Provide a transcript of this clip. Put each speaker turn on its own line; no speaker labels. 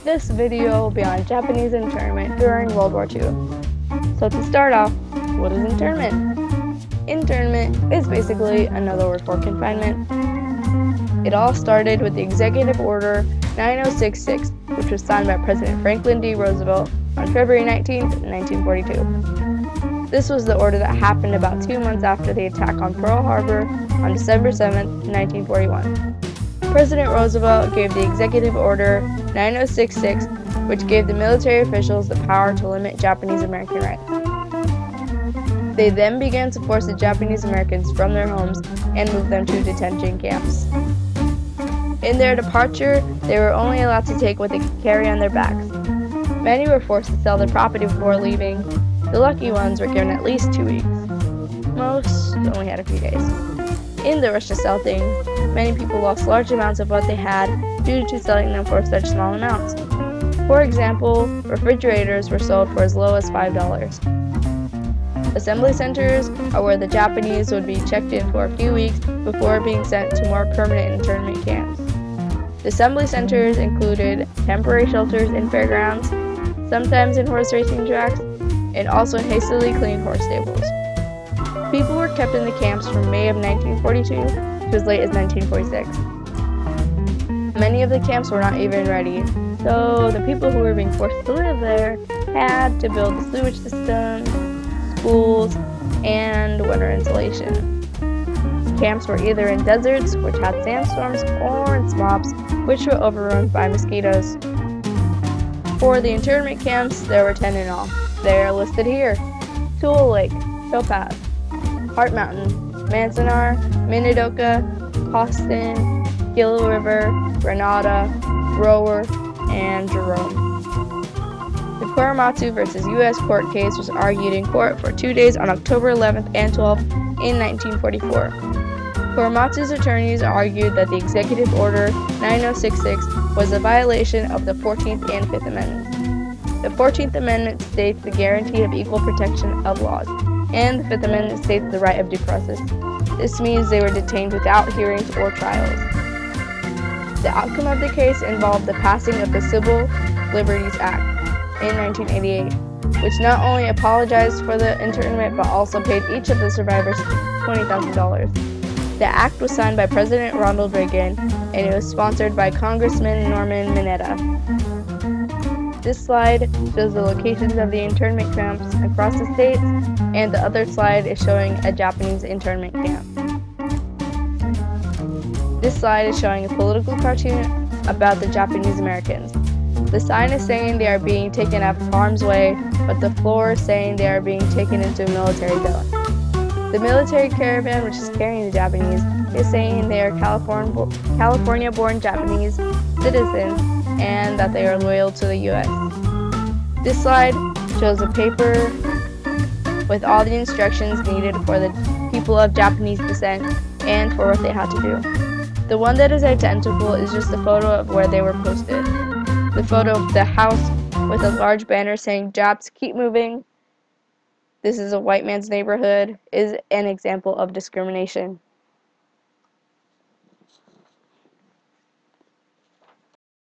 This video will be on Japanese internment during World War II. So to start off, what is internment? Internment is basically another word for confinement. It all started with the Executive Order 9066, which was signed by President Franklin D. Roosevelt on February 19, 1942. This was the order that happened about 2 months after the attack on Pearl Harbor on December 7, 1941. President Roosevelt gave the Executive Order 9066, which gave the military officials the power to limit Japanese American rights. They then began to force the Japanese Americans from their homes and move them to detention camps. In their departure, they were only allowed to take what they could carry on their backs. Many were forced to sell their property before leaving. The lucky ones were given at least 2 weeks. Most only had a few days. In the rush to sell things, many people lost large amounts of what they had due to selling them for such small amounts. For example, refrigerators were sold for as low as $5. Assembly centers are where the Japanese would be checked in for a few weeks before being sent to more permanent internment camps. The assembly centers included temporary shelters in fairgrounds, sometimes in horse racing tracks, and also in hastily cleaned horse stables. People were kept in the camps from May of 1942 to as late as 1946. Many of the camps were not even ready, so the people who were being forced to live there had to build the sewage system, schools, and winter insulation. Camps were either in deserts, which had sandstorms, or in swamps, which were overrun by mosquitoes. For the internment camps, there were 10 in all. They are listed here: Tule Lake, Topaz, Heart Mountain, Manzanar, Minidoka, Costin, Gill River, Granada, Rower, and Jerome. The Korematsu vs. U.S. court case was argued in court for 2 days on October 11th and 12th in 1944. Korematsu's attorneys argued that the Executive Order 9066 was a violation of the 14th and 5th Amendments. The 14th Amendment states the guarantee of equal protection of laws, and the 5th Amendment states the right of due process. This means they were detained without hearings or trials. The outcome of the case involved the passing of the Civil Liberties Act in 1988, which not only apologized for the internment but also paid each of the survivors $20,000. The act was signed by President Ronald Reagan, and it was sponsored by Congressman Norman Mineta. This slide shows the locations of the internment camps across the states, and the other slide is showing a Japanese internment camp. This slide is showing a political cartoon about the Japanese Americans. The sign is saying they are being taken out of harm's way, but the floor is saying they are being taken into a military zone. The military caravan, which is carrying the Japanese, is saying they are California-born Japanese citizens and that they are loyal to the U.S. This slide shows a paper with all the instructions needed for the people of Japanese descent and for what they had to do. The one that is identical is just a photo of where they were posted. The photo of the house with a large banner saying "Japs, keep moving. This is a white man's neighborhood" is an example of discrimination.